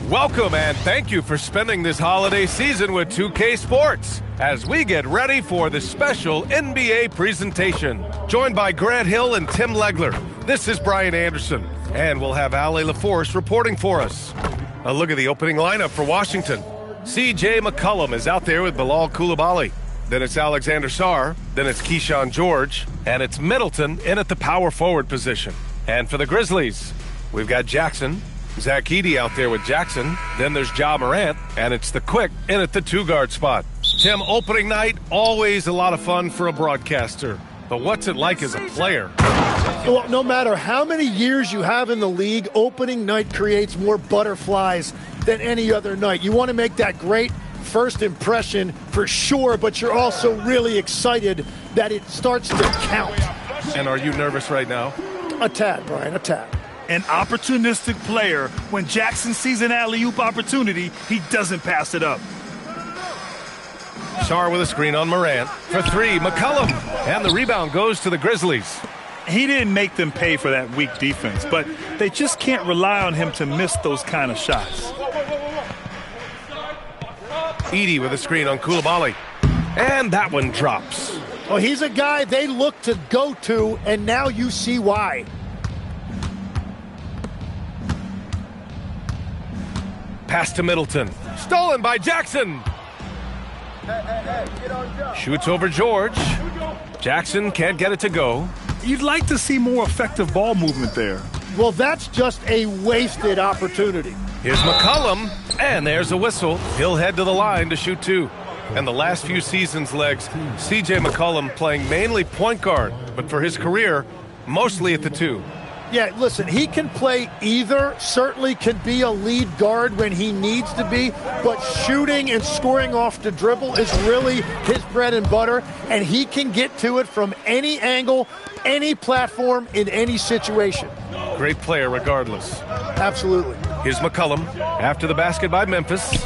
Welcome and thank you for spending this holiday season with 2K Sports as we get ready for the special NBA presentation. Joined by Grant Hill and Tim Legler, this is Brian Anderson, and we'll have Ale LaForce reporting for us. A look at the opening lineup for Washington. C.J. McCollum is out there with Bilal Coulibaly. Then it's Alexander Sarr, then it's Keyshawn George, and it's Middleton in at the power forward position. And for the Grizzlies, we've got Jackson, Zach Edey out there with Jackson, then there's Ja Morant, and it's the Quick in at the two-guard spot. Tim, opening night, always a lot of fun for a broadcaster. But what's it like as a player? Well, no matter how many years you have in the league, opening night creates more butterflies than any other night. You want to make that great first impression for sure, but you're also really excited that it starts to count. And are you nervous right now? A tad, Brian, a tad. An opportunistic player. When Jackson sees an alley-oop opportunity, he doesn't pass it up. Sarr with a screen on Morant. For three, McCollum. And the rebound goes to the Grizzlies. He didn't make them pay for that weak defense, but they just can't rely on him to miss those kind of shots. Edey with a screen on Coulibaly. And that one drops. Well, he's a guy they look to go to, and now you see why. Pass to Middleton. Stolen by Jackson. Shoots over George. Jackson can't get it to go. You'd like to see more effective ball movement there. Well, that's just a wasted opportunity. Here's McCollum, and there's a whistle. He'll head to the line to shoot two. And the last few seasons' legs, C.J. McCollum playing mainly point guard, but for his career, mostly at the two. Yeah, listen, he can play either, certainly can be a lead guard when he needs to be, but shooting and scoring off the dribble is really his bread and butter, and he can get to it from any angle, any platform, in any situation. Great player regardless. Absolutely. Here's McCollum after the basket by Memphis.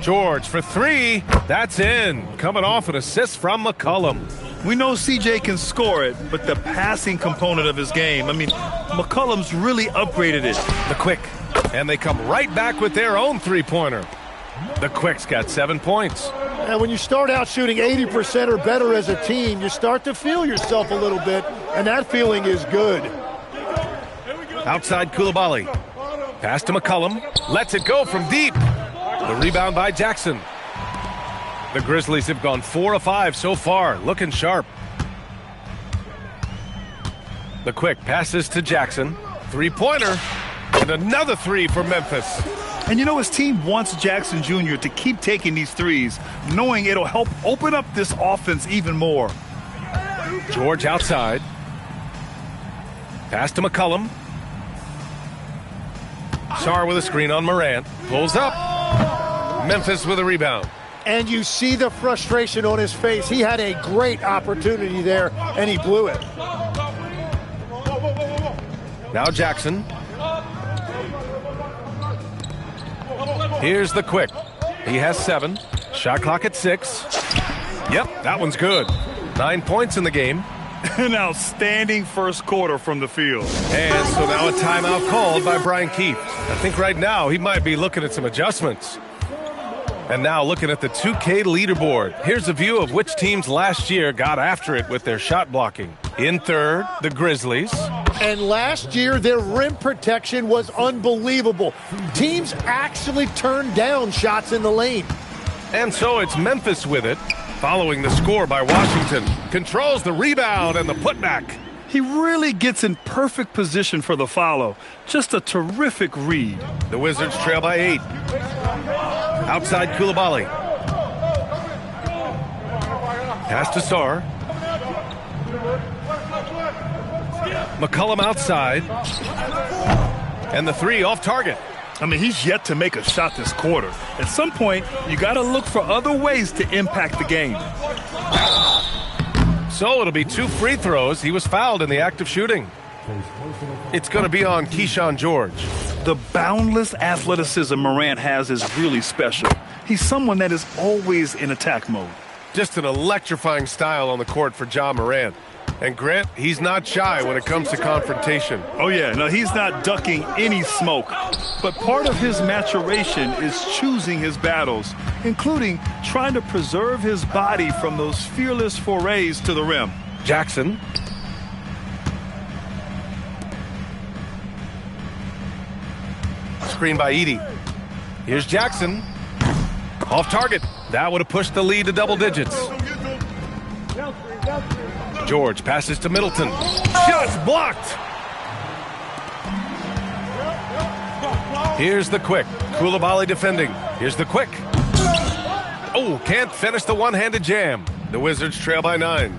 George for three. That's in. Coming off an assist from McCollum. We know CJ can score it, but the passing component of his game, McCollum's really upgraded it. The Quick. And they come right back with their own three-pointer. The Quick's got 7 points. And when you start out shooting 80% or better as a team, you start to feel yourself a little bit, and that feeling is good. Outside Coulibaly. Pass to McCollum. Lets it go from deep. The rebound by Jackson. The Grizzlies have gone 4 of 5 so far, looking sharp. The Quick passes to Jackson. Three-pointer. And another three for Memphis. And you know, his team wants Jackson Jr. to keep taking these threes, knowing it'll help open up this offense even more. George outside. Pass to McCollum. Sarr with a screen on Morant. Pulls up. Memphis with a rebound. And you see the frustration on his face. He had a great opportunity there, and he blew it. Now Jackson. Here's the Quick. He has 7. Shot clock at 6. Yep, that one's good. 9 points in the game. An outstanding first quarter from the field. And so now a timeout called by Brian Keefe. I think right now he might be looking at some adjustments. And now looking at the 2K leaderboard. Here's a view of which teams last year got after it with their shot blocking. In third, the Grizzlies. And last year, their rim protection was unbelievable. Teams actually turned down shots in the lane. And so it's Memphis with it, following the score by Washington. Controls the rebound and the putback. He really gets in perfect position for the follow. Just a terrific read. The Wizards trail by 8. Outside Coulibaly. Pass to Sarr. McCollum outside. And the three off target. He's yet to make a shot this quarter. At some point, you got to look for other ways to impact the game. So it'll be 2 free throws. He was fouled in the act of shooting. It's going to be on Keyshawn George. The boundless athleticism Morant has is really special. He's someone that is always in attack mode. Just an electrifying style on the court for Ja Morant. And Grant, he's not shy when it comes to confrontation. Oh, yeah. No, he's not ducking any smoke. But part of his maturation is choosing his battles, including trying to preserve his body from those fearless forays to the rim. Jackson. Screen by Edey. Here's Jackson. Off target. That would have pushed the lead to double digits. George passes to Middleton. Shots blocked. Here's the quick. Coulibaly defending. Here's the quick. Oh, can't finish the one-handed jam. The Wizards trail by 9.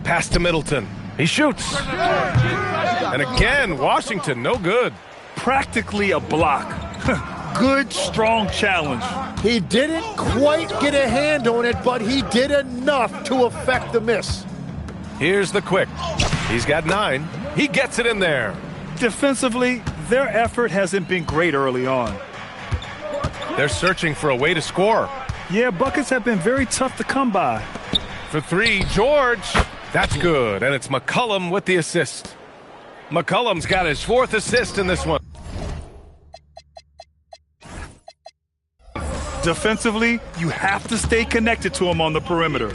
Pass to Middleton. He shoots. And again, Washington, no good. Practically a block. Good, strong challenge. He didn't quite get a hand on it, but he did enough to affect the miss. Here's the quick. He's got 9. He gets it in there. Defensively, their effort hasn't been great early on. They're searching for a way to score. Yeah, buckets have been very tough to come by. For 3, George. That's good, and it's McCollum with the assist. McCollum's got his 4th assist in this one. Defensively, you have to stay connected to him on the perimeter.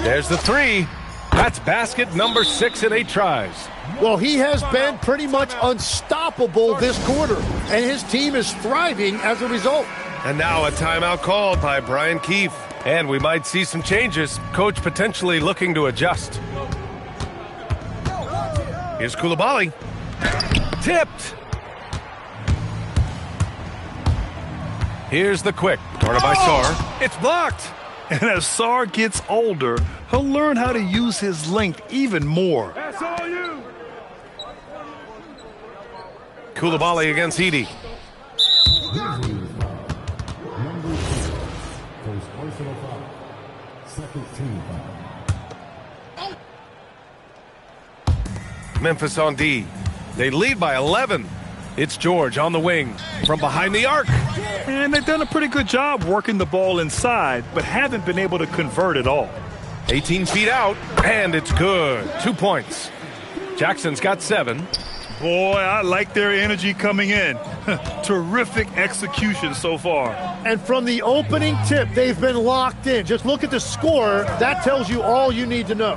There's the 3. That's basket number 6 in 8 tries. Well, he has been pretty much unstoppable this quarter, and his team is thriving as a result. And now a timeout called by Brian Keefe. And we might see some changes. Coach potentially looking to adjust. Here's Coulibaly. Tipped. Here's the quick. Guarded by Sarr. It's blocked. And as Sarr gets older, he'll learn how to use his length even more. That's all you. Coulibaly against Edey. Memphis on D. They lead by 11. It's George on the wing from behind the arc. And they've done a pretty good job working the ball inside, but haven't been able to convert at all. 18 feet out, and it's good. 2 points. Jackson's got 7. Boy, I like their energy coming in. Terrific execution so far. And from the opening tip, they've been locked in. Just look at the score. That tells you all you need to know.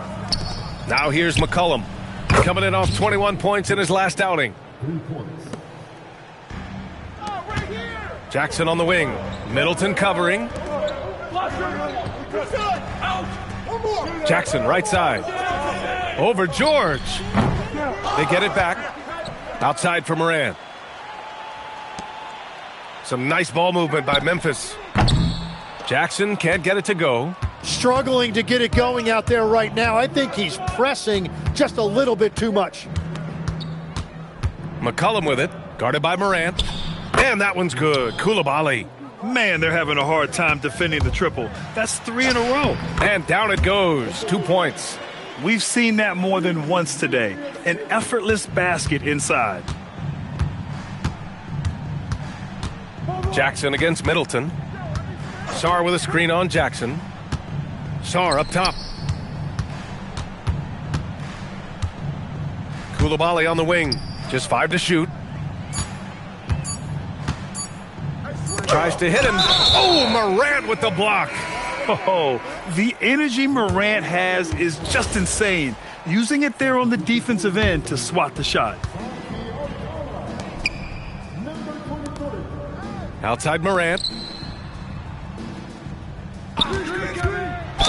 Now here's McCollum. Coming in off 21 points in his last outing. Jackson on the wing. Middleton covering. Jackson right side. Over George. They get it back. Outside for Morant. Some nice ball movement by Memphis. Jackson can't get it to go. Struggling to get it going out there right now. I think he's pressing just a little bit too much. McCollum with it. Guarded by Morant. And that one's good. Coulibaly. Man, they're having a hard time defending the triple. That's 3 in a row. And down it goes. 2 points. We've seen that more than once today. An effortless basket inside. Jackson against Middleton. Sarr with a screen on Jackson. Sarr up top. Coulibaly on the wing. Just 5 to shoot. Tries to hit him. Oh, Morant with the block. Oh, the energy Morant has is just insane. Using it there on the defensive end to swat the shot. Outside Morant.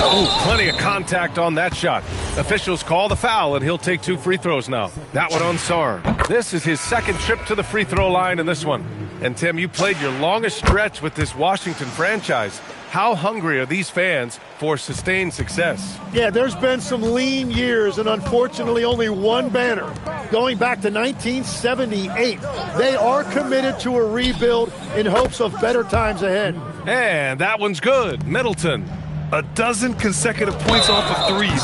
Oh, plenty of contact on that shot. Officials call the foul, and he'll take 2 free throws now. That one on Sarr. This is his second trip to the free throw line in this one. And, Tim, you played your longest stretch with this Washington franchise. How hungry are these fans for sustained success? Yeah, there's been some lean years and unfortunately only one banner. Going back to 1978, they are committed to a rebuild in hopes of better times ahead. And that one's good. Middleton. A dozen consecutive points off of threes.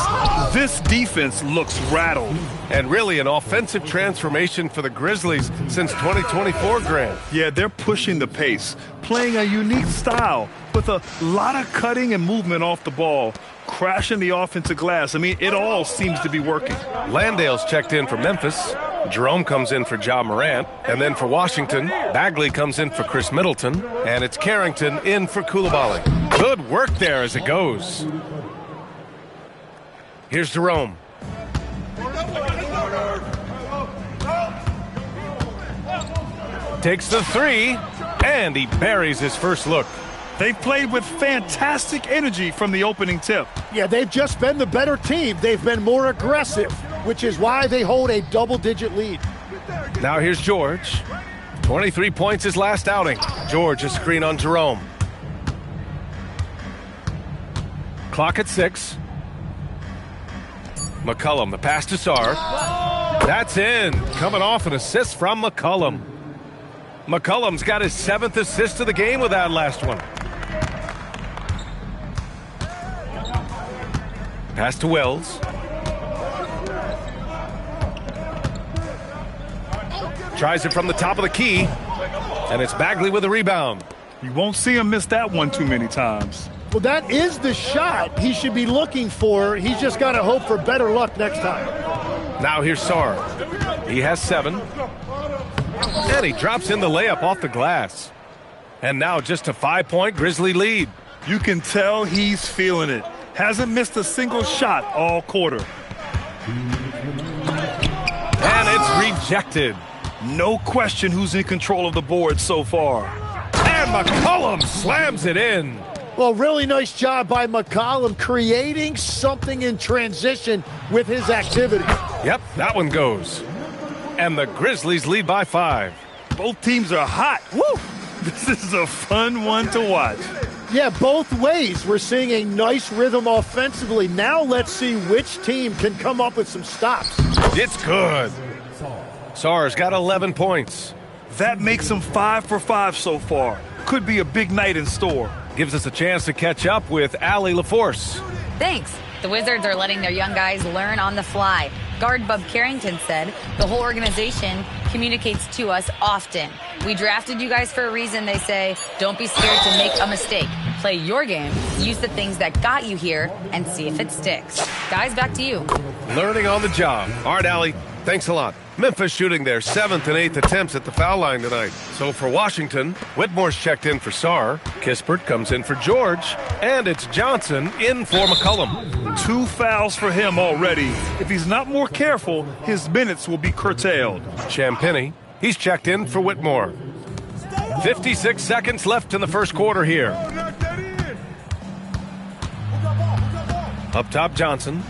This defense looks rattled. And really an offensive transformation for the Grizzlies since 2024, Grant. Yeah, they're pushing the pace, playing a unique style with a lot of cutting and movement off the ball. crashing the offensive glass. I mean, it all seems to be working. Landale's checked in for Memphis. Jerome comes in for Ja Morant. And then for Washington, Bagley comes in for Chris Middleton. And it's Carrington in for Coulibaly. Good work there as it goes. Here's Jerome. Takes the three, and he buries his first look. They've played with fantastic energy from the opening tip. Yeah, they've just been the better team. They've been more aggressive, which is why they hold a double-digit lead. Now here's George. 23 points his last outing. George, a screen on Jerome. Clock at 6. McCollum, the pass to Sarr. That's in. Coming off an assist from McCollum. McCollum's got his 7th assist of the game with that last one. Pass to Wells. Tries it from the top of the key. And it's Bagley with a rebound. You won't see him miss that one too many times. Well, that is the shot he should be looking for. He's just got to hope for better luck next time. Now here's Sarr. He has 7. And he drops in the layup off the glass. And now just a 5-point Grizzly lead. You can tell he's feeling it. Hasn't missed a single shot all quarter. And it's rejected. No question who's in control of the board so far. And McCollum slams it in. Well, really nice job by McCollum creating something in transition with his activity. Yep, that one goes. And the Grizzlies lead by 5. Both teams are hot. Woo! This is a fun one to watch. Yeah, both ways. We're seeing a nice rhythm offensively. Now let's see which team can come up with some stops. It's good. Sarr's got 11 points. That makes him 5 for 5 so far. Could be a big night in store. Gives us a chance to catch up with Allie LaForce. Thanks. The Wizards are letting their young guys learn on the fly. Guard Bub Carrington said the whole organization communicates to us often. We drafted you guys for a reason, they say. Don't be scared to make a mistake. Play your game, use the things that got you here, and see if it sticks. Guys, back to you. Learning on the job. All right, Allie, thanks a lot. Memphis shooting their 7th and 8th attempts at the foul line tonight. So for Washington, Whitmore's checked in for Sarr. Kispert comes in for George. And it's Johnson in for McCollum. 2 fouls for him already. If he's not more careful, his minutes will be curtailed. Champagnie, he's checked in for Whitmore. 56 seconds left in the first quarter here. Up top, Johnson.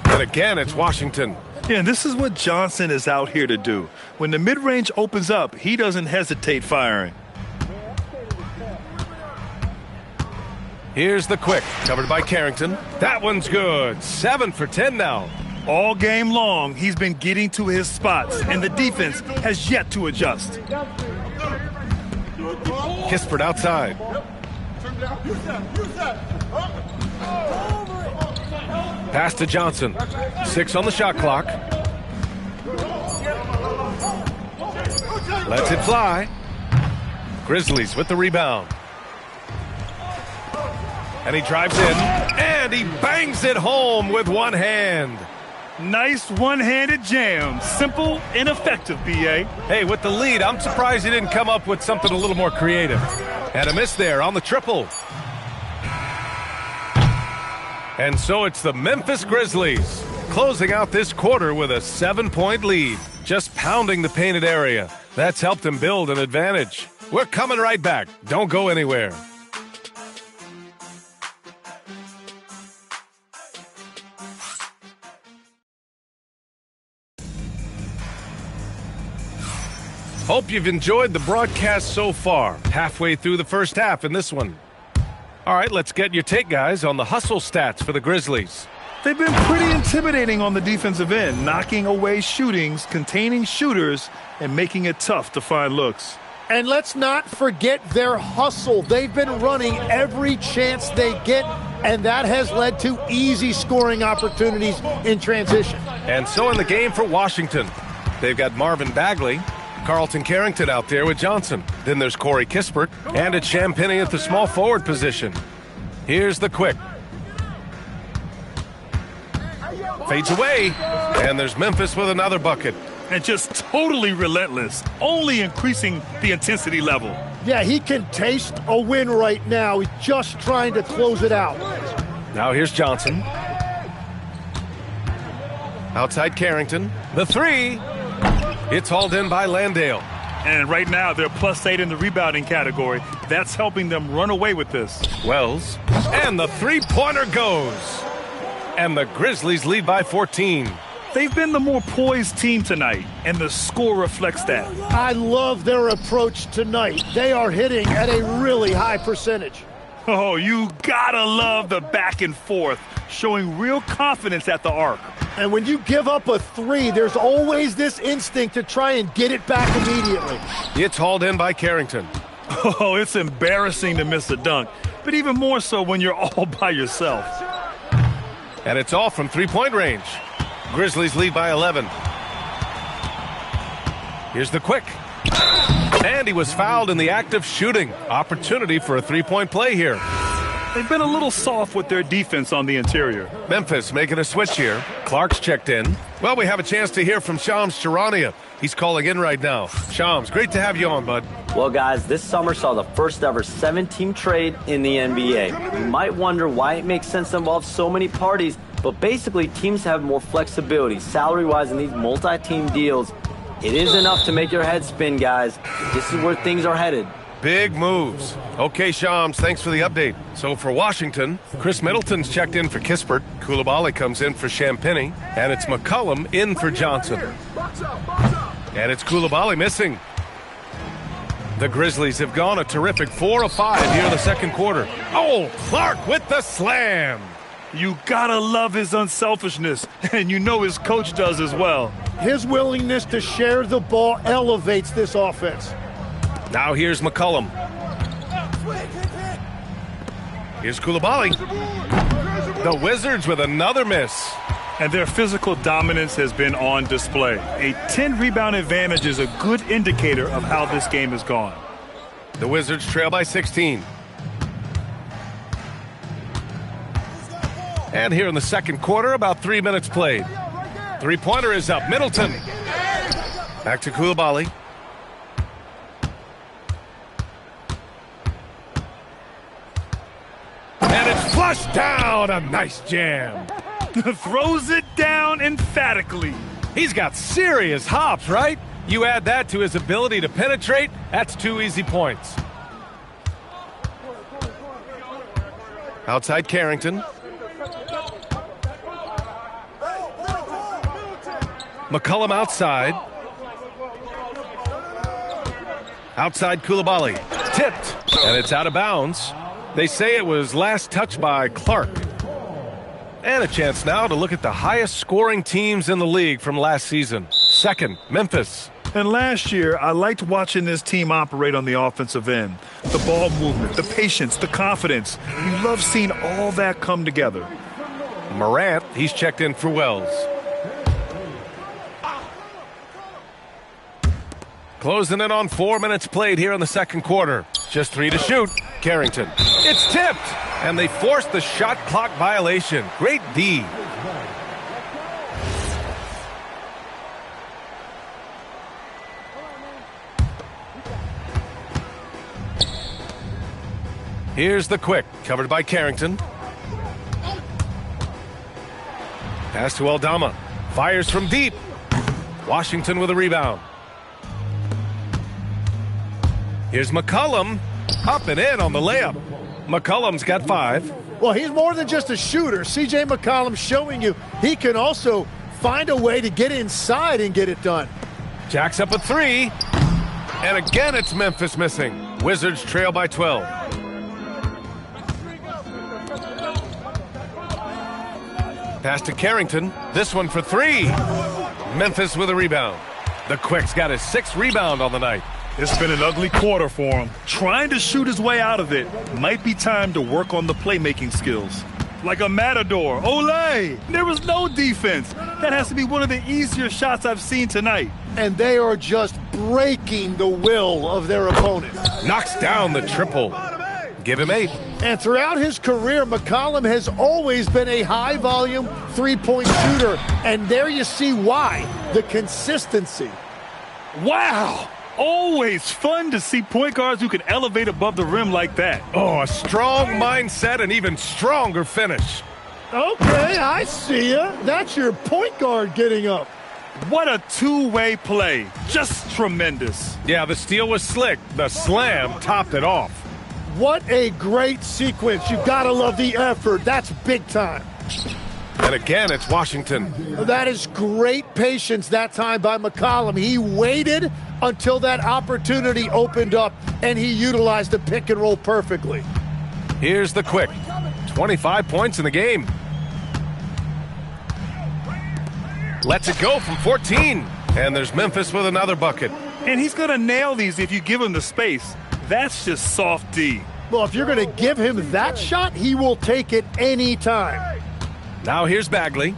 And again, it's Washington. Yeah, and this is what Johnson is out here to do. When the mid-range opens up, he doesn't hesitate firing. Here's the quick, covered by Carrington. That one's good. 7 for 10 now. All game long, he's been getting to his spots, and the defense has yet to adjust. Kispert outside. Pass to Johnson. 6 on the shot clock. Lets it fly. Grizzlies with the rebound. And he drives in, and he bangs it home with one hand. Nice one-handed jam. Simple and effective, B.A. Hey, with the lead, I'm surprised he didn't come up with something a little more creative. And a miss there on the triple. And so it's the Memphis Grizzlies closing out this quarter with a 7-point lead, just pounding the painted area. That's helped them build an advantage. We're coming right back. Don't go anywhere. Hope you've enjoyed the broadcast so far. Halfway through the first half in this one. All right, let's get your take, guys, on the hustle stats for the Grizzlies. They've been pretty intimidating on the defensive end, knocking away shootings, containing shooters, and making it tough to find looks. And let's not forget their hustle. They've been running every chance they get, and that has led to easy scoring opportunities in transition. And so in the game for Washington, they've got Marvin Bagley, Carlton Carrington out there with Johnson. Then there's Corey Kispert, and it's Champagnie at the small forward position. Here's the quick. Fades away. And there's Memphis with another bucket. And just totally relentless, only increasing the intensity level. Yeah, he can taste a win right now. He's just trying to close it out. Now here's Johnson. Outside Carrington. The three. It's hauled in by Landale. And right now, they're +8 in the rebounding category. That's helping them run away with this. Wells. And the three-pointer goes. And the Grizzlies lead by 14. They've been the more poised team tonight, and the score reflects that. I love their approach tonight. They are hitting at a really high percentage. Oh, you gotta love the back and forth, showing real confidence at the arc. And when you give up a three, there's always this instinct to try and get it back immediately. It's hauled in by Carrington. Oh, it's embarrassing to miss a dunk, but even more so when you're all by yourself. And it's all from three-point range. Grizzlies lead by 11. Here's the quick. And he was fouled in the act of shooting. Opportunity for a three-point play here. They've been a little soft with their defense on the interior. Memphis making a switch here. Clark's checked in. Well, we have a chance to hear from Shams Charania. He's calling in right now. Shams, great to have you on, bud. Well, guys, this summer saw the first ever 7-team trade in the NBA. You might wonder why it makes sense to involve so many parties, but basically teams have more flexibility salary-wise in these multi-team deals. It is enough to make your head spin, guys. This is where things are headed. Big moves. Okay, Shams, thanks for the update. So for Washington, Chris Middleton's checked in for Kispert. Coulibaly comes in for Champagnie. And it's McCollum in for Johnson. And it's Coulibaly missing. The Grizzlies have gone a terrific 4 of 5 here in the second quarter. Oh, Clark with the slam. You gotta love his unselfishness, and you know his coach does as well. His willingness to share the ball elevates this offense. Now here's McCollum. Here's Coulibaly. The Wizards with another miss. And their physical dominance has been on display. A 10-rebound advantage is a good indicator of how this game has gone. The Wizards trail by 16. And here in the second quarter, about 3 minutes played. Three-pointer is up. Middleton. Back to Coulibaly. And it's flushed down. A nice jam. Throws it down emphatically. He's got serious hops, right? You add that to his ability to penetrate, that's 2 easy points. Outside Carrington. McCollum outside. Outside Coulibaly. Tipped. And it's out of bounds. They say it was last touched by Clark. And a chance now to look at the highest scoring teams in the league from last season. Second, Memphis. And last year, I liked watching this team operate on the offensive end. The ball movement, the patience, the confidence. You love seeing all that come together. Morant, he's checked in for Wells. Closing in on 4 minutes played here in the second quarter. Just 3 to shoot. Carrington. It's tipped. And they forced the shot clock violation. Great D. Here's the quick. Covered by Carrington. Pass to Aldama. Fires from deep. Washington with a rebound. Here's McCollum. Up and in on the layup. McCollum's got 5. Well, he's more than just a shooter. C.J. McCollum showing you he can also find a way to get inside and get it done. Jacks up a 3. And again, it's Memphis missing. Wizards trail by 12. Pass to Carrington. This one for 3. Memphis with a rebound. The Quick's got his 6th rebound on the night. It's been an ugly quarter for him. Trying to shoot his way out of it. Might be time to work on the playmaking skills. Like a matador. Olay! There was no defense. That has to be one of the easier shots I've seen tonight. And they are just breaking the will of their opponent. Knocks down the triple. Give him 8. And throughout his career, McCollum has always been a high-volume three-point shooter. And there you see why. The consistency. Wow! Always fun to see point guards who can elevate above the rim like that. Oh, a strong mindset and even stronger finish. Okay, I see ya. That's your point guard getting up. What a two-way play. Just tremendous. Yeah, the steal was slick. The slam topped it off. What a great sequence. You gotta love the effort. That's big time. And again, it's Washington. That is great patience that time by McCollum. He waited until that opportunity opened up, and he utilized the pick and roll perfectly. Here's the quick. 25 points in the game. Lets it go from 14. And there's Memphis with another bucket. And he's going to nail these if you give him the space. That's just soft D. Well, if you're going to give him that shot, he will take it any time. Now here's Bagley.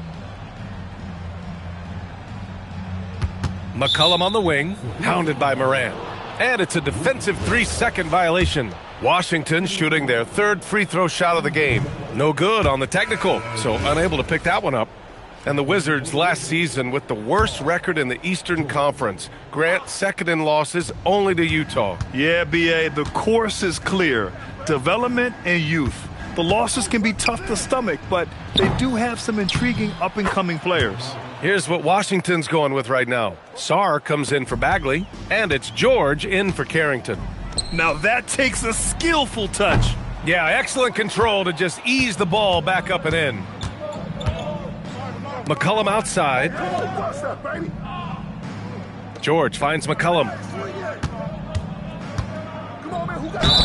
McCollum on the wing, hounded by Morant. And it's a defensive 3-second violation. Washington shooting their third free throw shot of the game. No good on the technical, so unable to pick that one up. And the Wizards last season with the worst record in the Eastern Conference. Grant second in losses only to Utah. Yeah, B.A., the course is clear. Development and youth. The losses can be tough to stomach, but they do have some intriguing up-and-coming players. Here's what Washington's going with right now. Sarr comes in for Bagley, and it's George in for Carrington. Now that takes a skillful touch. Yeah, excellent control to just ease the ball back up and in. McCollum outside. George finds McCollum.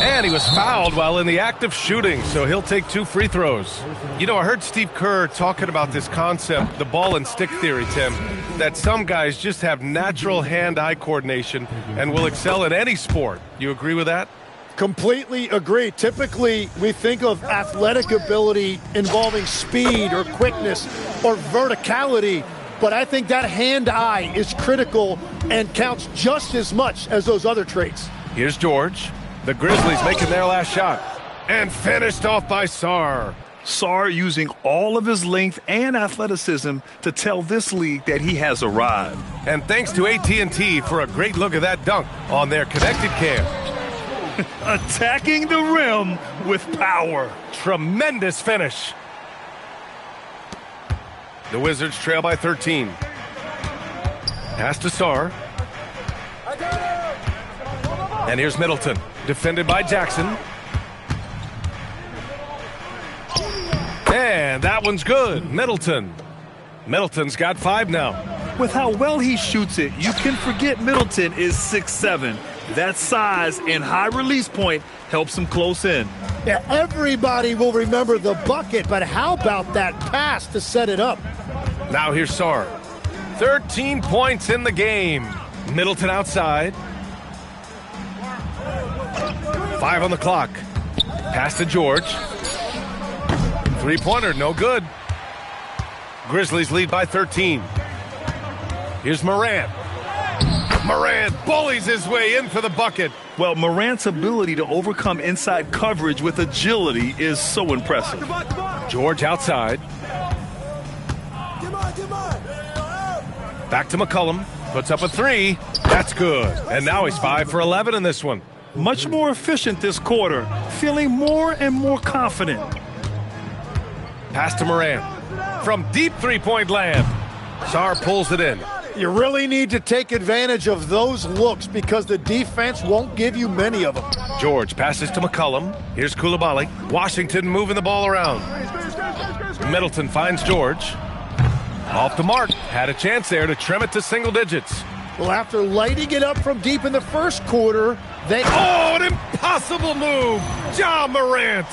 And he was fouled while in the act of shooting, so he'll take 2 free throws. You know, I heard Steve Kerr talking about this concept, the ball and stick theory, Tim, that some guys just have natural hand-eye coordination and will excel in any sport. You agree with that? Completely agree. Typically, we think of athletic ability involving speed or quickness or verticality, but I think that hand-eye is critical and counts just as much as those other traits. Here's George. The Grizzlies making their last shot. And finished off by Sarr. Sarr using all of his length and athleticism to tell this league that he has arrived. And thanks to AT&T for a great look at that dunk on their connected cam. Attacking the rim with power. Tremendous finish. The Wizards trail by 13. Pass to Sarr. And here's Middleton, defended by Jackson. And that one's good. Middleton's got 5 now. With how well he shoots it, you can forget Middleton is 6'7". That size and high release point helps him close in. Yeah, everybody will remember the bucket, but how about that pass to set it up? Now here's Sarr. 13 points in the game. Middleton outside. 5 on the clock. Pass to George. 3-pointer, no good. Grizzlies lead by 13. Here's Morant. Morant bullies his way in for the bucket. Well, Morant's ability to overcome inside coverage with agility is so impressive. George outside. Back to McCollum. Puts up a 3. That's good. And now he's 5 for 11 in this one. Much more efficient this quarter. Feeling more and more confident. Pass to Morant. From deep three-point land. Sarr pulls it in. You really need to take advantage of those looks because the defense won't give you many of them. George passes to McCollum. Here's Coulibaly. Washington moving the ball around. Middleton finds George. Off the mark. Had a chance there to trim it to single digits. Well, after lighting it up from deep in the first quarter, they... Oh, an impossible move! Ja Morant!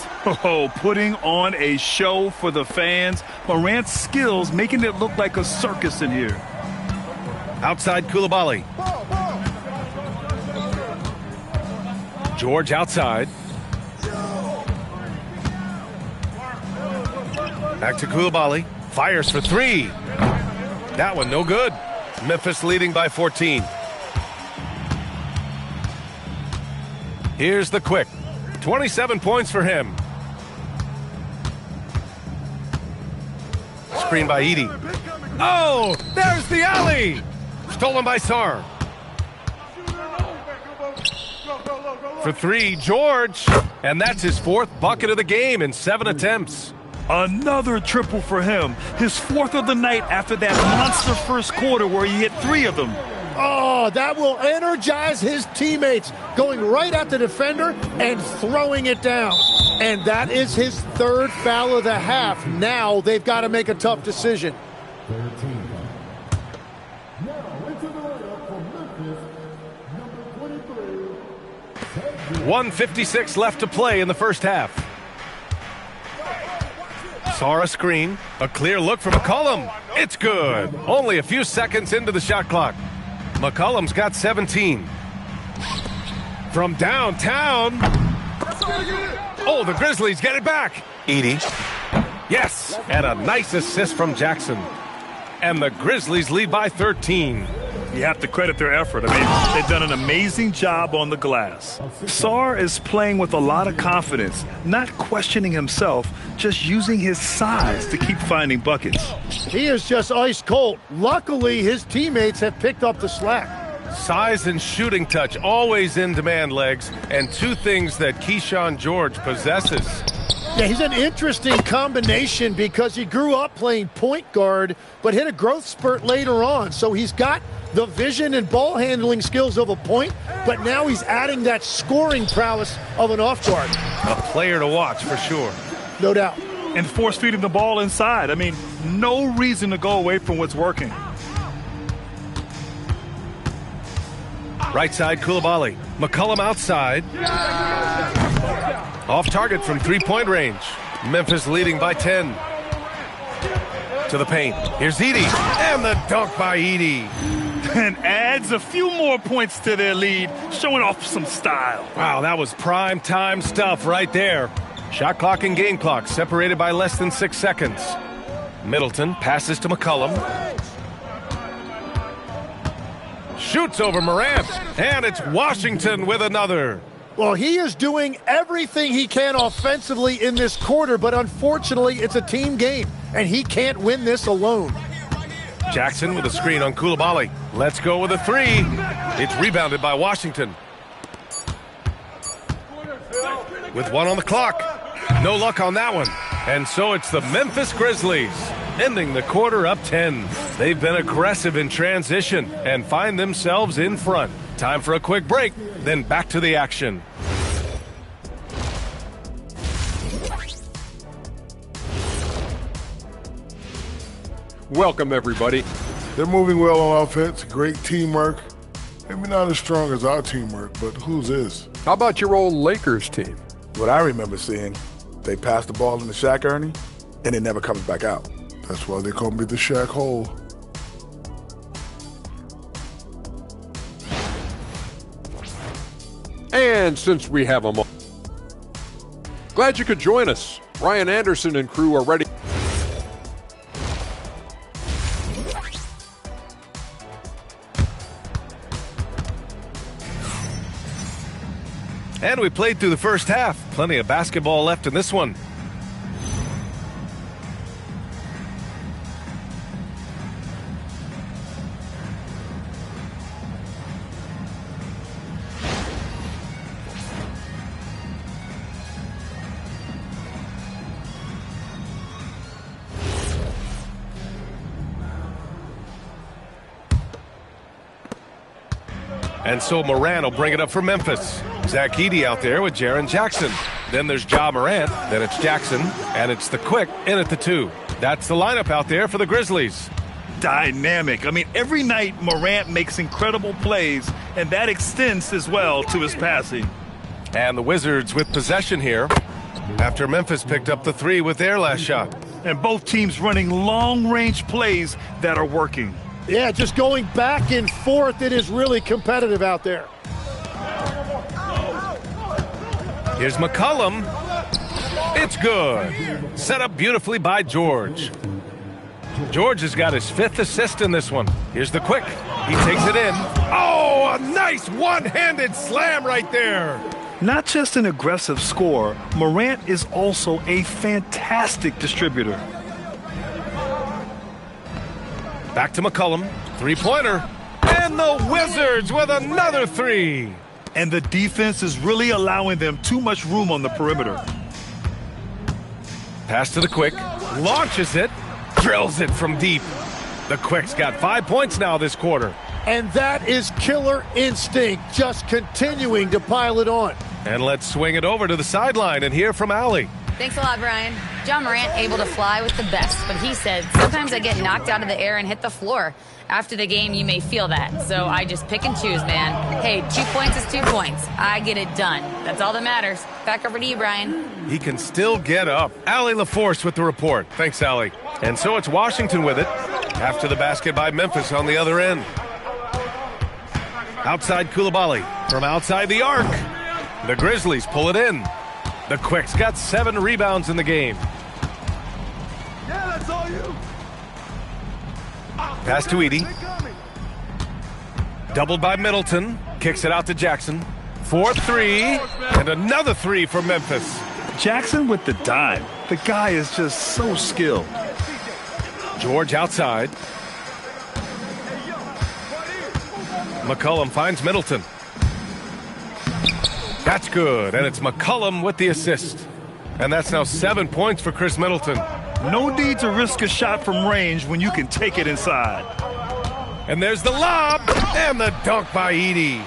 Oh, putting on a show for the fans. Morant's skills making it look like a circus in here. Outside Coulibaly. George outside. Back to Coulibaly. Fires for 3. That one no good. Memphis leading by 14. Here's the quick. 27 points for him. Screen by Edey. Oh, there's the alley. Stolen by Sarr. For three, George. And that's his fourth bucket of the game in 7 attempts. Another triple for him. His fourth of the night after that monster first quarter where he hit 3 of them. Oh, that will energize his teammates, going right at the defender and throwing it down. And that is his third foul of the half. Now they've got to make a tough decision. 1:56 left to play in the first half. Sarr a screen. A clear look for McCollum. It's good. Only a few seconds into the shot clock. McCollum's got 17. From downtown. Oh, the Grizzlies get it back. Edey. Yes, and a nice assist from Jackson. And the Grizzlies lead by 13. You have to credit their effort. I mean, they've done an amazing job on the glass. Sarr is playing with a lot of confidence, not questioning himself, just using his size to keep finding buckets. He is just ice cold. Luckily, his teammates have picked up the slack. Size and shooting touch, always in demand, Legs, and two things that Keyshawn George possesses. Yeah, he's an interesting combination because he grew up playing point guard, but hit a growth spurt later on. So he's got the vision and ball handling skills of a point, but now he's adding that scoring prowess of an off guard. A player to watch for sure. No doubt. And force feeding the ball inside. I mean, no reason to go away from what's working. Right side, Coulibaly. McCollum outside. Off target from three-point range. Memphis leading by 10. To the paint. Here's Edey. And the dunk by Edey. And adds a few more points to their lead, showing off some style. Wow, that was prime time stuff right there. Shot clock and game clock separated by less than 6 seconds. Middleton passes to McCollum. Shoots over Morant. And it's Washington with another. Well, he is doing everything he can offensively in this quarter, but unfortunately, it's a team game, and he can't win this alone. Jackson with a screen on Coulibaly. Let's go with a three. It's rebounded by Washington. With 1 on the clock. No luck on that one. And so it's the Memphis Grizzlies ending the quarter up 10. They've been aggressive in transition and find themselves in front. Time for a quick break, then back to the action. Welcome, everybody. They're moving well on offense, great teamwork. Maybe not as strong as our teamwork, but whose is? How about your old Lakers team? What I remember seeing, they pass the ball into Shaq, Ernie, and it never comes back out. That's why they call me the Shaq Hole. And since we have them all, glad you could join us. Ryan Anderson and crew are ready. And we played through the first half. Plenty of basketball left in this one. And so Morant will bring it up for Memphis. Zach Edey out there with Jaren Jackson. Then there's Ja Morant. Then it's Jackson. And it's the quick in at the 2. That's the lineup out there for the Grizzlies. Dynamic. I mean, every night Morant makes incredible plays, and that extends as well to his passing. And the Wizards with possession here after Memphis picked up the 3 with their last shot. And both teams running long-range plays that are working. Yeah, just going back and forth. It is really competitive out there. Here's McCollum. It's good. Set up beautifully by George. George has got his 5th assist in this one. Here's the quick. He takes it in. Oh, a nice one-handed slam right there. Not just an aggressive scorer, Morant is also a fantastic distributor. Back to McCollum. Three-pointer. And the Wizards with another three. And the defense is really allowing them too much room on the perimeter. Pass to the Quick. Launches it. Drills it from deep. The Quick's got 5 points now this quarter. And that is killer instinct, just continuing to pile it on. And let's swing it over to the sideline and hear from Allie. Thanks a lot, Brian. John Morant able to fly with the best, but he said, sometimes I get knocked out of the air and hit the floor. After the game, you may feel that, so I just pick and choose, man. Hey, 2 points is 2 points. I get it done. That's all that matters. Back over to you, Brian. He can still get up. Allie LaForce with the report. Thanks, Allie. And so it's Washington with it. After the basket by Memphis on the other end. Outside Coulibaly from outside the arc. The Grizzlies pull it in. The Quick's got 7 rebounds in the game. Yeah, that's all you. Pass to Edey. Doubled by Middleton. Kicks it out to Jackson. 4-3. And another 3 for Memphis. Jackson with the dime. The guy is just so skilled. George outside. McCollum finds Middleton. That's good, and it's McCollum with the assist. And that's now 7 points for Chris Middleton. No need to risk a shot from range when you can take it inside. And there's the lob, and the dunk by Edey.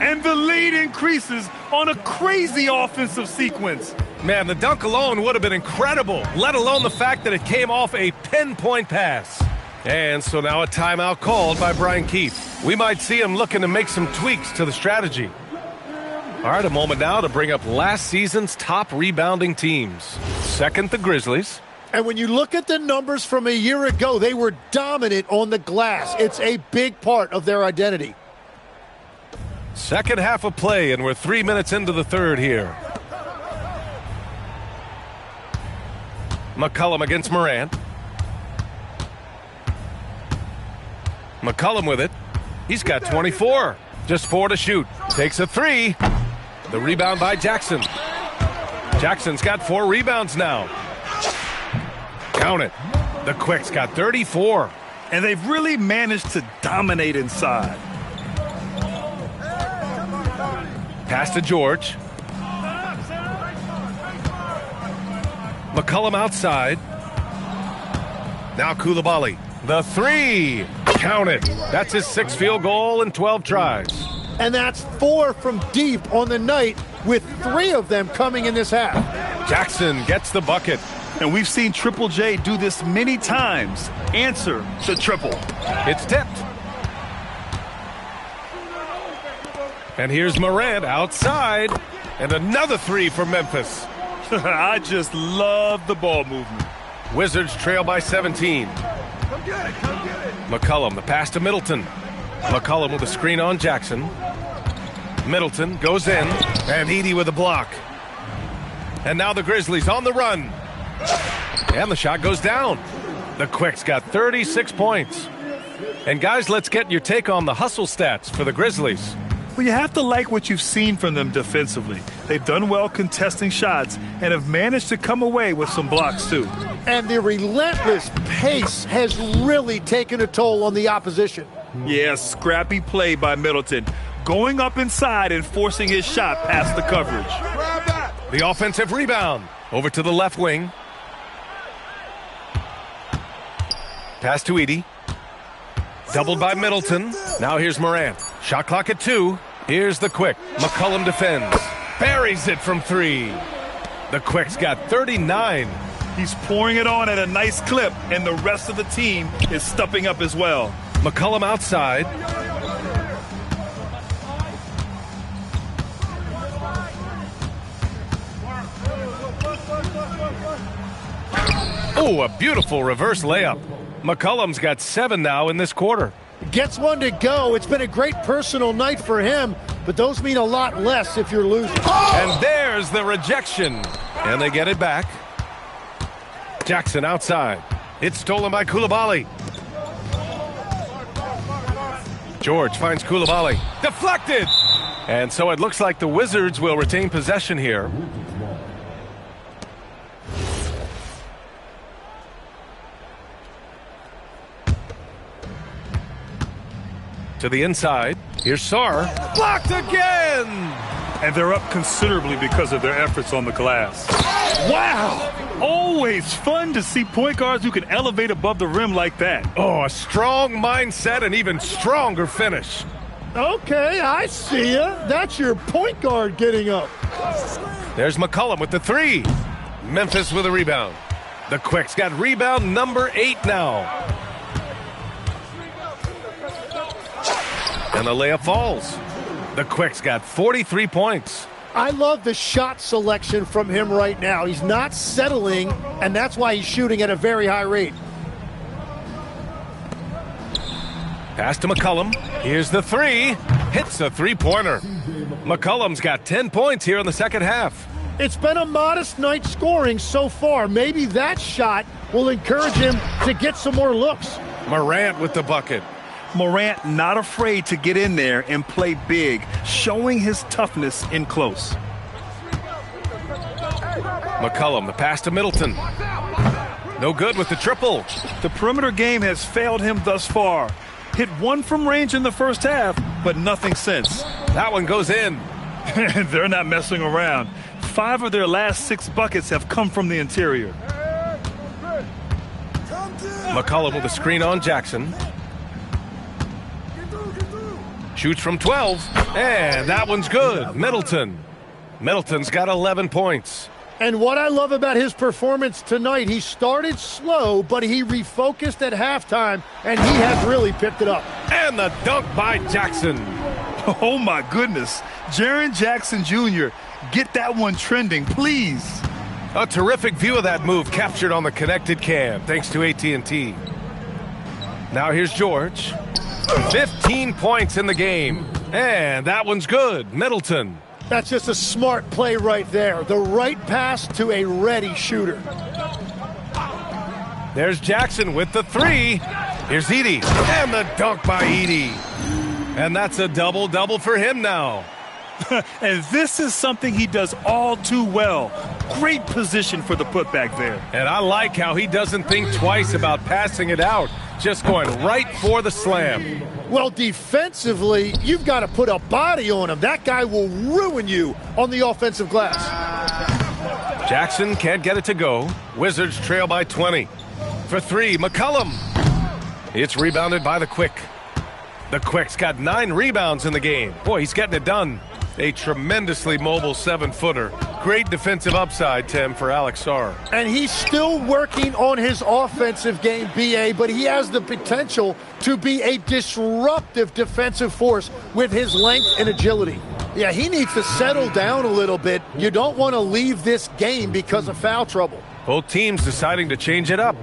And the lead increases on a crazy offensive sequence. Man, the dunk alone would have been incredible, let alone the fact that it came off a pinpoint pass. And so now a timeout called by Brian Keefe. We might see him looking to make some tweaks to the strategy. All right, a moment now to bring up last season's top rebounding teams. Second, the Grizzlies. And when you look at the numbers from a year ago, they were dominant on the glass. It's a big part of their identity. Second half of play, and we're 3 minutes into the third here. McCollum against Morant. McCollum with it. He's got 24. Just 4 to shoot. Takes a 3. The rebound by Jackson. Jackson's got 4 rebounds now. Count it. The Quick's got 34. And they've really managed to dominate inside. Pass to George. McCollum outside. Now Coulibaly. The 3. Count it. That's his 6th field goal in 12 tries. And that's 4 from deep on the night, with 3 of them coming in this half. Jackson gets the bucket. And we've seen Triple J do this many times. Answer the triple. It's tipped. And here's Morant outside. And another 3 for Memphis. I just love the ball movement. Wizards trail by 17. Come get it, come get it. McCollum, the pass to Middleton. McCollum with a screen on Jackson. Middleton goes in, and Edey with a block. And now the Grizzlies on the run. And the shot goes down. The Quick's got 36 points. And guys, let's get your take on the hustle stats for the Grizzlies. Well, you have to like what you've seen from them defensively. They've done well contesting shots and have managed to come away with some blocks too. And the relentless pace has really taken a toll on the opposition. Yeah, scrappy play by Middleton. Going up inside and forcing his shot past the coverage. Grab that. The offensive rebound. Over to the left wing. Pass to Edey. Doubled by Middleton. Now here's Morant. Shot clock at 2. Here's the Quick. McCollum defends. Buries it from 3. The Quick's got 39. He's pouring it on at a nice clip, and the rest of the team is stepping up as well. McCollum outside. Oh, a beautiful reverse layup. McCollum's got 7 now in this quarter. Gets one to go. It's been a great personal night for him, but those mean a lot less if you're losing. And there's the rejection. And they get it back. Jackson outside. It's stolen by Coulibaly. George finds Coulibaly. Deflected. And so it looks like the Wizards will retain possession here. To the inside. Here's Sarr. Blocked again! And they're up considerably because of their efforts on the glass. Wow! Always fun to see point guards who can elevate above the rim like that. Oh, a strong mindset and even stronger finish. Okay, I see ya. That's your point guard getting up. There's McCollum with the three. Memphis with a rebound. The Quicks got rebound number 8 now. And the layup falls. The Quicks got 43 points. I love the shot selection from him right now. He's not settling, and that's why he's shooting at a very high rate. Pass to McCollum. Here's the three. Hits a three-pointer. McCollum's got 10 points here in the second half. It's been a modest night scoring so far. Maybe that shot will encourage him to get some more looks. Morant with the bucket. Morant not afraid to get in there and play big, showing his toughness in close. McCollum, the pass to Middleton. No good with the triple. The perimeter game has failed him thus far. Hit one from range in the first half, but nothing since. That one goes in. They're not messing around. 5 of their last 6 buckets have come from the interior. McCollum with a screen on Jackson. Shoots from 12, and that one's good. Middleton's got 11 points. And what I love about his performance tonight, he started slow, but he refocused at halftime, and he has really picked it up. And the dunk by Jackson. Oh, my goodness. Jaren Jackson Jr., get that one trending, please. A terrific view of that move captured on the connected cam, thanks to AT&T. Now here's George. 15 points in the game. And that one's good. Middleton. That's just a smart play right there. The right pass to a ready shooter. There's Jackson with the three. Here's Edey. And the dunk by Edey. And that's a double-double for him now. And this is something he does all too well. Great position for the putback there. And I like how he doesn't think twice about passing it out. Just going right for the slam. Well, defensively, you've got to put a body on him. That guy will ruin you on the offensive glass. Jackson can't get it to go. Wizards trail by 20. For three, McCollum. It's rebounded by the Quick. The Quick's got 9 rebounds in the game. Boy, he's getting it done. A tremendously mobile 7-footer. Great defensive upside, Tim, for Alex Sarr. And he's still working on his offensive game, B.A., but he has the potential to be a disruptive defensive force with his length and agility. Yeah, he needs to settle down a little bit. You don't want to leave this game because of foul trouble. Both teams deciding to change it up.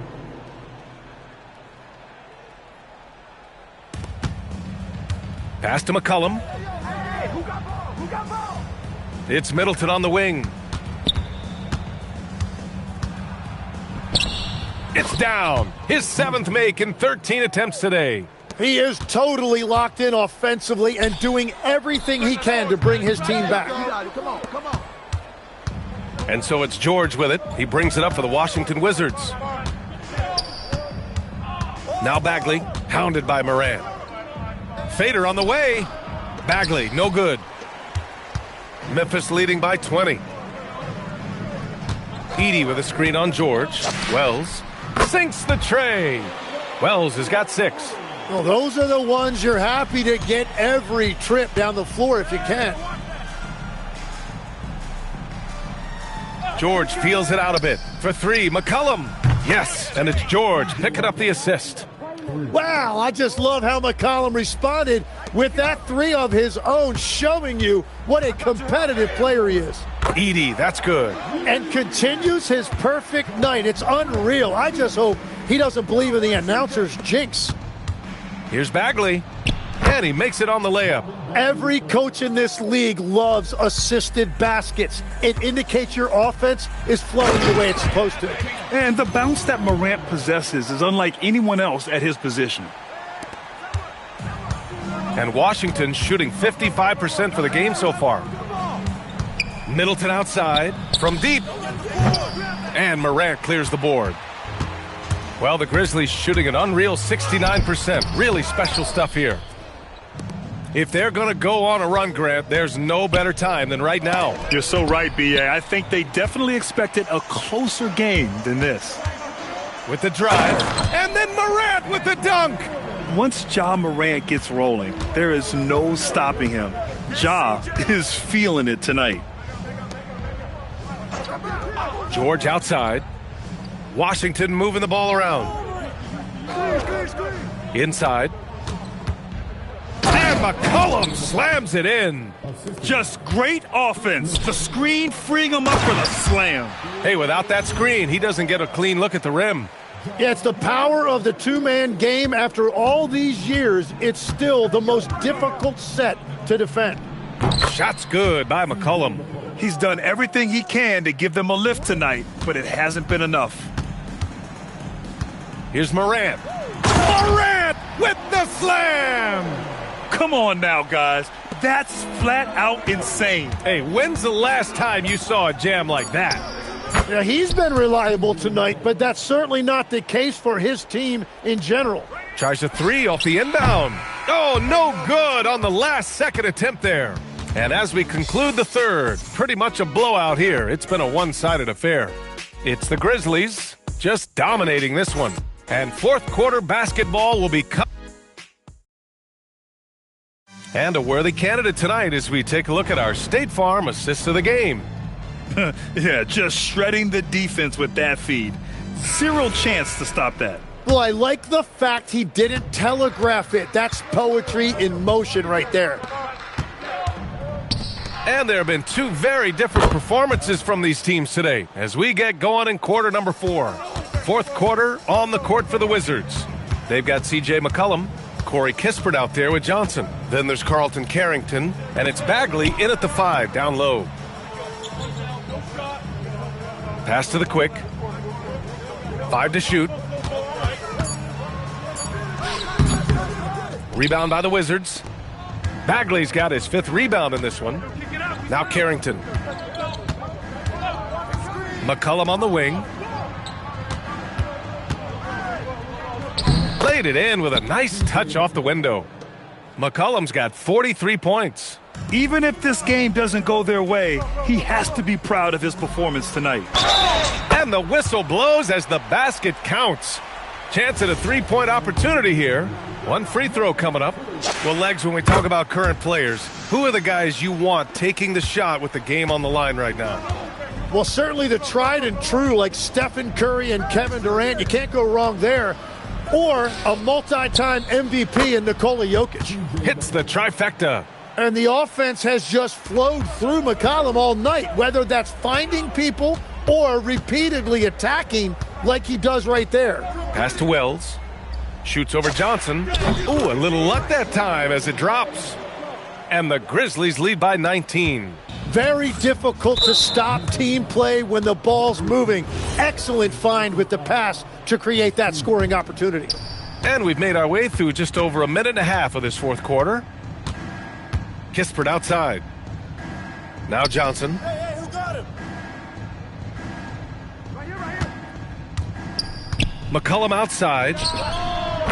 Pass to McCollum. It's Middleton on the wing. It's down. His 7th make in 13 attempts today. He is totally locked in offensively and doing everything he can to bring his team back. And so it's George with it. He brings it up for the Washington Wizards. Now Bagley, hounded by Morant. Fader on the way. Bagley, no good. Memphis leading by 20. Edey with a screen on George. Wells sinks the tray. Wells has got 6. Well, those are the ones you're happy to get every trip down the floor if you can. George feels it out a bit. For three, McCollum. Yes, and it's George picking up the assist. Wow, I just love how McCollum responded with that 3 of his own, showing you what a competitive player he is. Edey, that's good. And continues his perfect night. It's unreal. I just hope he doesn't believe in the announcer's jinx. Here's Bagley, and he makes it on the layup. Every coach in this league loves assisted baskets. It indicates your offense is flowing the way it's supposed to. And the bounce that Morant possesses is unlike anyone else at his position. And Washington shooting 55% for the game so far. Middleton outside from deep. And Morant clears the board. Well, the Grizzlies shooting an unreal 69%. Really special stuff here. If they're going to go on a run, Grant, there's no better time than right now. You're so right, B.A. I think they definitely expected a closer game than this. With the drive, and then Morant with the dunk. Once Ja Morant gets rolling, there is no stopping him. Ja is feeling it tonight. George outside. Washington moving the ball around. Inside. And McCollum slams it in. Just great offense. The screen freeing him up for the slam. Hey, without that screen, he doesn't get a clean look at the rim. Yeah, it's the power of the two-man game. After all these years, it's still the most difficult set to defend. Shot's good by McCollum. He's done everything he can to give them a lift tonight, but it hasn't been enough. Here's Morant. Morant with the slam! Come on now, guys. That's flat out insane. Hey, when's the last time you saw a jam like that? Yeah, he's been reliable tonight, but that's certainly not the case for his team in general. Tries a three off the inbound. Oh, no good on the last second attempt there. And as we conclude the third, pretty much a blowout here. It's been a one-sided affair. It's the Grizzlies just dominating this one. And fourth quarter basketball will be and a worthy candidate tonight as we take a look at our State Farm assists of the game. Yeah, just shredding the defense with that feed. Zero chance to stop that. Well, I like the fact he didn't telegraph it. That's poetry in motion right there. And there have been two very different performances from these teams today as we get going in quarter number 4. Fourth quarter on the court for the Wizards. They've got C.J. McCollum, Corey Kispert out there with Johnson. Then there's Carlton Carrington, and it's Bagley in at the 5, down low. Pass to the quick. 5 to shoot. Rebound by the Wizards. Bagley's got his 5th rebound in this one. Now Carrington. McCollum on the wing. Laid it in with a nice touch off the window. McCollum's got 43 points. Even if this game doesn't go their way, he has to be proud of his performance tonight. And the whistle blows as the basket counts. Chance at a 3-point opportunity here. One free throw coming up. Well, Legs, when we talk about current players, who are the guys you want taking the shot with the game on the line right now? Well, certainly the tried and true like Stephen Curry and Kevin Durant. You can't go wrong there. Or a multi-time MVP in Nikola Jokic. Hits the trifecta. And the offense has just flowed through McCollum all night, whether that's finding people or repeatedly attacking like he does right there. Pass to Wells. Shoots over Johnson. Ooh, a little luck that time as it drops. And the Grizzlies lead by 19. Very difficult to stop team play when the ball's moving. Excellent find with the pass to create that scoring opportunity. And we've made our way through just over a minute and a half of this fourth quarter. Kispert outside. Now Johnson. Hey, who got him? McCollum outside.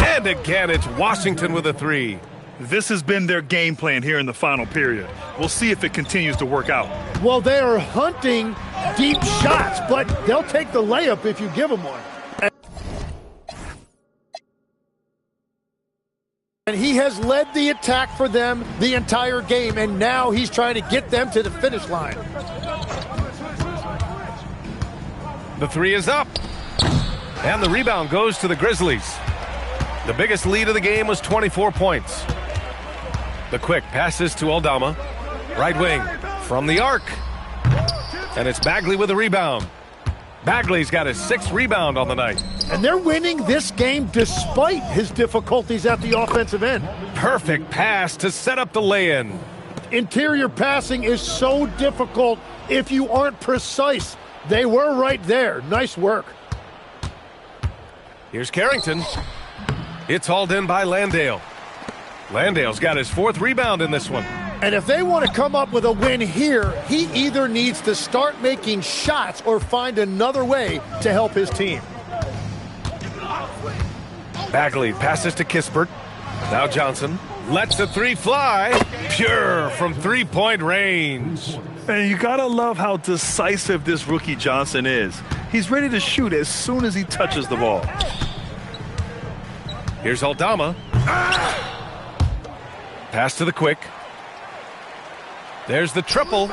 And again, it's Washington with a 3. This has been their game plan here in the final period. We'll see if it continues to work out. Well, they are hunting deep shots, but they'll take the layup if you give them one. And he has led the attack for them the entire game, and now he's trying to get them to the finish line. The 3 is up. And the rebound goes to the Grizzlies. The biggest lead of the game was 24 points. The quick passes to Aldama. Right wing from the arc. And it's Bagley with a rebound. Bagley's got his 6th rebound on the night. And they're winning this game despite his difficulties at the offensive end. Perfect pass to set up the lay-in. Interior passing is so difficult if you aren't precise. They were right there. Nice work. Here's Carrington. It's hauled in by Landale. Landale's got his 4th rebound in this one. And if they want to come up with a win here, he either needs to start making shots or find another way to help his team. Bagley passes to Kispert. Now Johnson lets the 3 fly. Pure from 3-point range. And you gotta love how decisive this rookie Johnson is. He's ready to shoot as soon as he touches the ball. Here's Aldama. Pass to the Quick. There's the triple.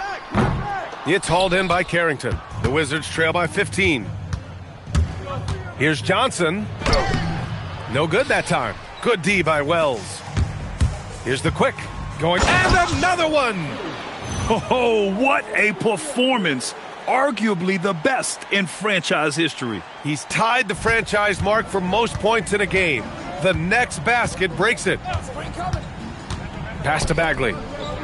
It's hauled in by Carrington. The Wizards trail by 15. Here's Johnson. No good that time. Good D by Wells. Here's the Quick. Going, and another one! Oh, what a performance. Arguably the best in franchise history. He's tied the franchise mark for most points in a game. The next basket breaks it. Pass to Bagley.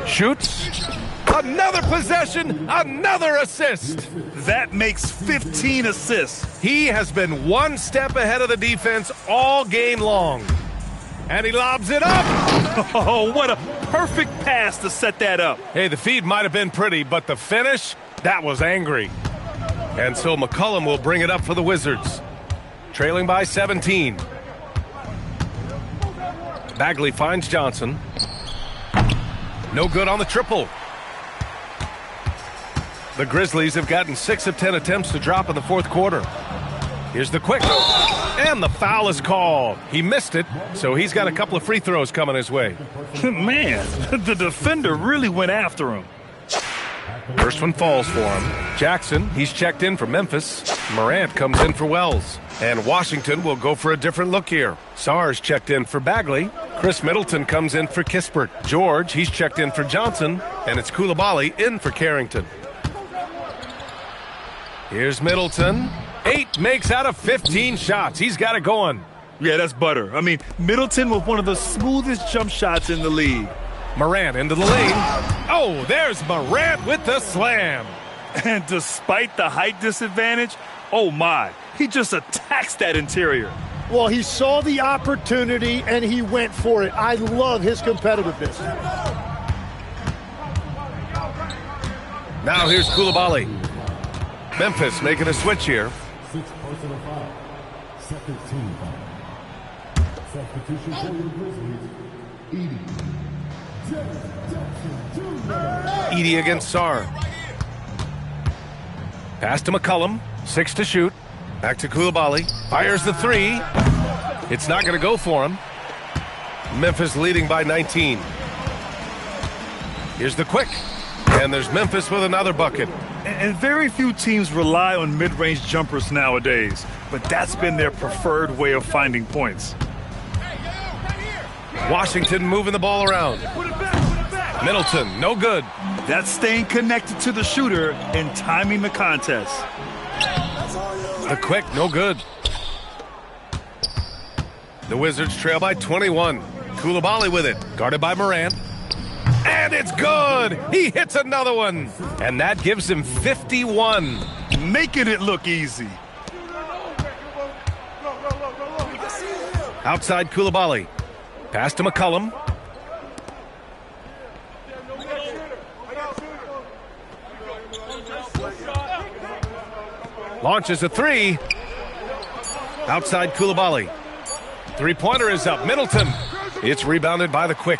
Shoots. Another possession, another assist. That makes 15 assists. He has been one step ahead of the defense all game long. And he lobs it up. Oh, what a perfect pass to set that up. Hey, the feed might have been pretty, but the finish, that was angry. And so McCollum will bring it up for the Wizards. Trailing by 17. Bagley finds Johnson. No good on the triple. The Grizzlies have gotten 6 of 10 attempts to drop in the 4th quarter. Here's the Quick. And the foul is called. He missed it, so he's got a couple of free throws coming his way. Man, the defender really went after him. First one falls for him. Jackson, he's checked in for Memphis. Morant comes in for Wells. And Washington will go for a different look here. Sarge checked in for Bagley. Chris Middleton comes in for Kispert. George, he's checked in for Johnson. And it's Coulibaly in for Carrington. Here's Middleton. 8 makes out of 15 shots. He's got it going. Yeah, that's butter. I mean, Middleton with one of the smoothest jump shots in the league. Morant into the lane. Oh, there's Morant with the slam. And despite the height disadvantage, oh my, he just attacks that interior. Well, he saw the opportunity and he went for it. I love his competitiveness. Now here's Coulibaly. Memphis making a switch here. 6 personal foul. Second team foul. Substitution for the Grizzlies. Edey against Sarr. Pass to McCollum. 6 to shoot. Back to Coulibaly. Fires the 3. It's not going to go for him. Memphis leading by 19. Here's the Quick. And there's Memphis with another bucket. And very few teams rely on mid-range jumpers nowadays, but that's been their preferred way of finding points. Washington moving the ball around. Middleton, no good. That's staying connected to the shooter and timing the contest. The Quick, no good. The Wizards trail by 21. Coulibaly with it, guarded by Morant. And it's good! He hits another one. And that gives him 51. Making it look easy. Outside Coulibaly. Pass to McCollum. Launches a 3. Outside Coulibaly. Three-pointer is up. Middleton. It's rebounded by the Quick.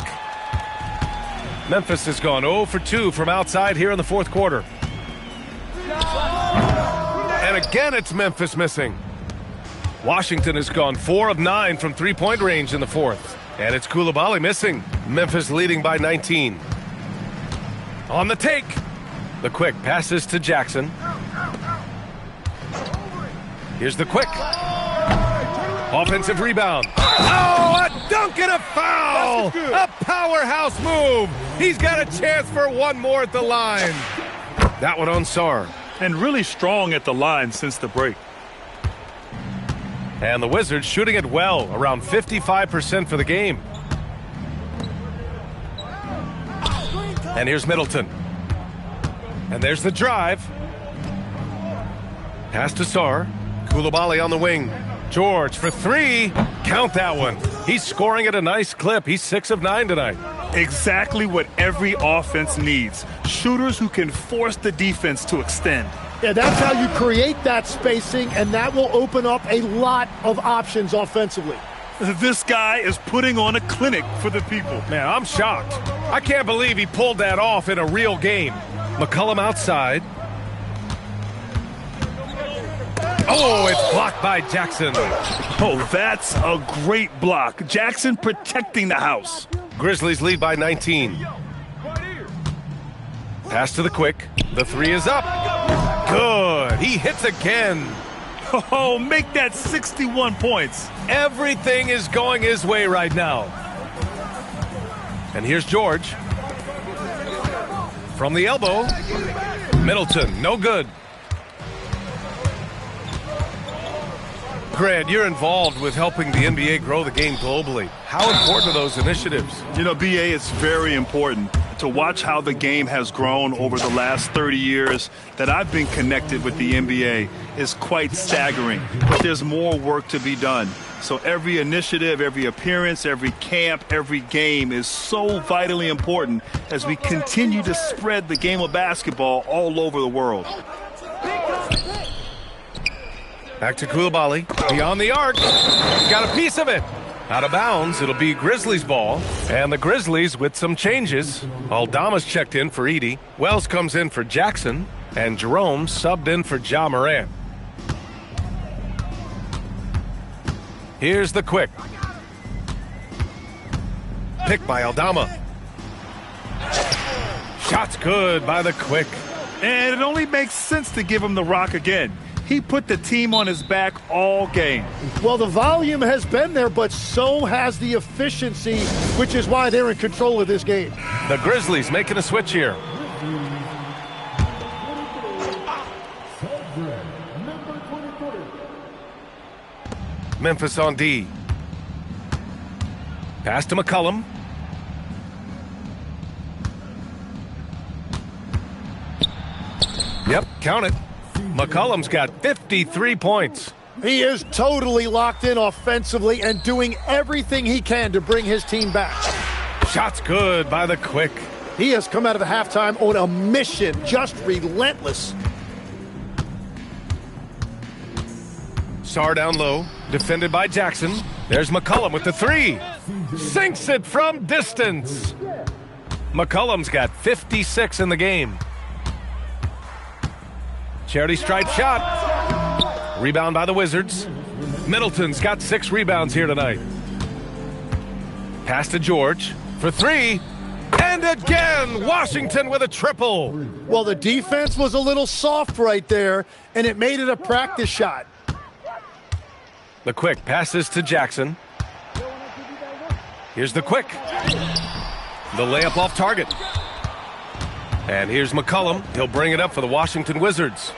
Memphis has gone 0 for 2 from outside here in the 4th quarter. And again, it's Memphis missing. Washington has gone 4 of 9 from three-point range in the 4th. And it's Coulibaly missing. Memphis leading by 19. On the take. The Quick passes to Jackson. Here's the Quick. Offensive rebound. Oh, a dunk and a foul! A powerhouse move. He's got a chance for one more at the line. That one on Sarr. And really strong at the line since the break. And the Wizards shooting it well, around 55% for the game. And here's Middleton. And there's the drive. Pass to Sarr. Coulibaly on the wing. George for 3. Count that one. He's scoring at a nice clip. He's 6 of 9 tonight. Exactly what every offense needs. Shooters who can force the defense to extend. Yeah, that's how you create that spacing, and that will open up a lot of options offensively. This guy is putting on a clinic for the people. Man, I'm shocked. I can't believe he pulled that off in a real game. McCollum outside. Oh, it's blocked by Jackson. Oh, that's a great block. Jackson protecting the house. Grizzlies lead by 19. Pass to the Quick. The 3 is up. Good. He hits again. Oh, make that 61 points. Everything is going his way right now. And here's George. From the elbow. Middleton, no good. Grant, you're involved with helping the NBA grow the game globally. How important are those initiatives? You know, BA, it's very important to watch how the game has grown over the last 30 years that I've been connected with the NBA is quite staggering. But there's more work to be done. So every initiative, every appearance, every camp, every game is so vitally important as we continue to spread the game of basketball all over the world. Back to Coulibaly. Beyond the arc. Got a piece of it. Out of bounds. It'll be Grizzlies ball. And the Grizzlies with some changes. Aldama's checked in for Edey. Wells comes in for Jackson. And Jerome subbed in for Ja Morant. Here's the Quick. Pick by Aldama. Shot's good by the Quick. And it only makes sense to give him the rock again. He put the team on his back all game. Well, the volume has been there, but so has the efficiency, which is why they're in control of this game. The Grizzlies making a switch here. Memphis on D. Pass to McCollum. Yep, count it. McCollum's got 53 points. He is totally locked in offensively and doing everything he can to bring his team back. Shot's good by the Quick. He has come out of the halftime on a mission, just relentless. Sarr down low, defended by Jackson. There's McCollum with the 3. Sinks it from distance. McCollum's got 56 in the game. Charity stripe shot. Rebound by the Wizards. Middleton's got 6 rebounds here tonight. Pass to George for 3. And again, Washington with a triple. Well, the defense was a little soft right there, and it made it a practice shot. The Quick passes to Jackson. Here's the Quick. The layup off target. And here's McCollum. He'll bring it up for the Washington Wizards.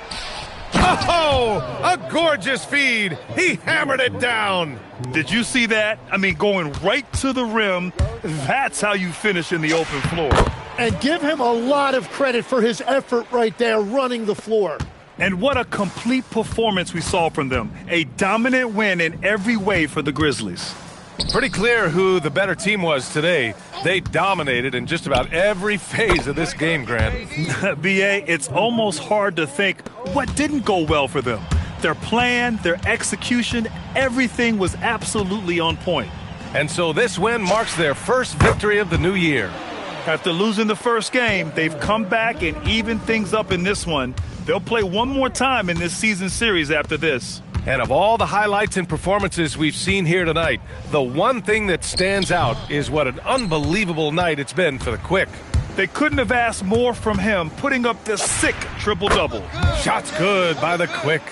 Oh, a gorgeous feed. He hammered it down. Did you see that? I mean, going right to the rim. That's how you finish in the open floor. And give him a lot of credit for his effort right there running the floor. And what a complete performance we saw from them. A dominant win in every way for the Grizzlies. Pretty clear who the better team was today. They dominated in just about every phase of this game, Grant. BA, it's almost hard to think what didn't go well for them. Their plan, their execution, everything was absolutely on point. And so this win marks their first victory of the new year. After losing the first game, they've come back and evened things up in this one. They'll play one more time in this season series after this. And of all the highlights and performances we've seen here tonight, the one thing that stands out is what an unbelievable night it's been for the Quick. They couldn't have asked more from him, putting up this sick triple-double. Shots good by the Quick.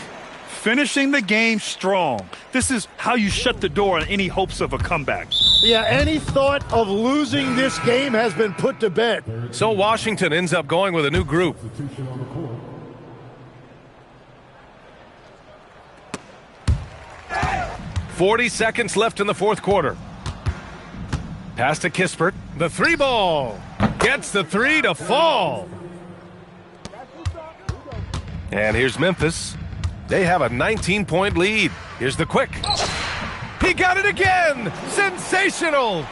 Finishing the game strong. This is how you shut the door on any hopes of a comeback. Yeah, any thought of losing this game has been put to bed. So Washington ends up going with a new group. 40 seconds left in the fourth quarter. Pass to Kispert. The 3 ball. Gets the 3 to fall. And here's Memphis. They have a 19-point lead. Here's the Quick. He He got it again! Sensational!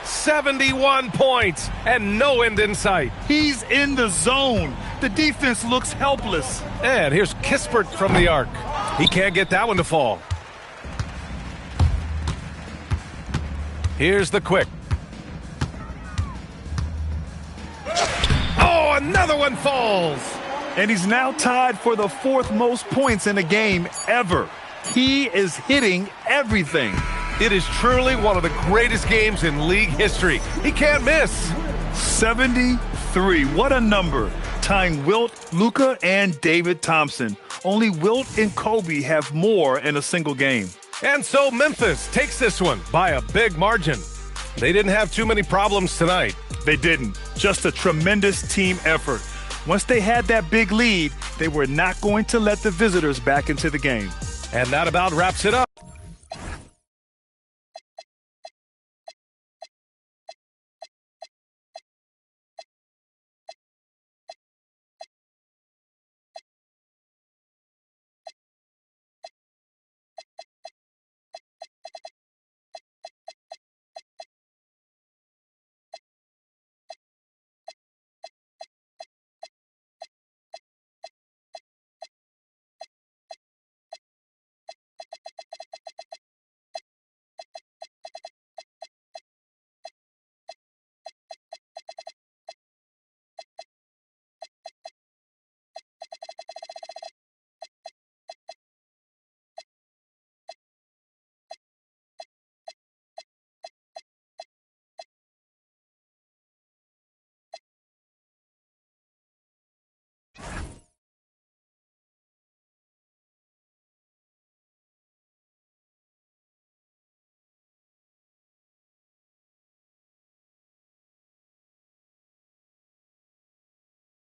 71 points and no end in sight. He's in the zone. The defense looks helpless. And here's Kispert from the arc. He can't get that one to fall. Here's the quick. Oh, another one falls. And he's now tied for the 4th most points in a game ever. He is hitting everything. It is truly one of the greatest games in league history. He can't miss. 73. What a number. Tying Wilt, Luka, and David Thompson. Only Wilt and Kobe have more in a single game. And so Memphis takes this one by a big margin. They didn't have too many problems tonight. They didn't. Just a tremendous team effort. Once they had that big lead, they were not going to let the visitors back into the game. And that about wraps it up.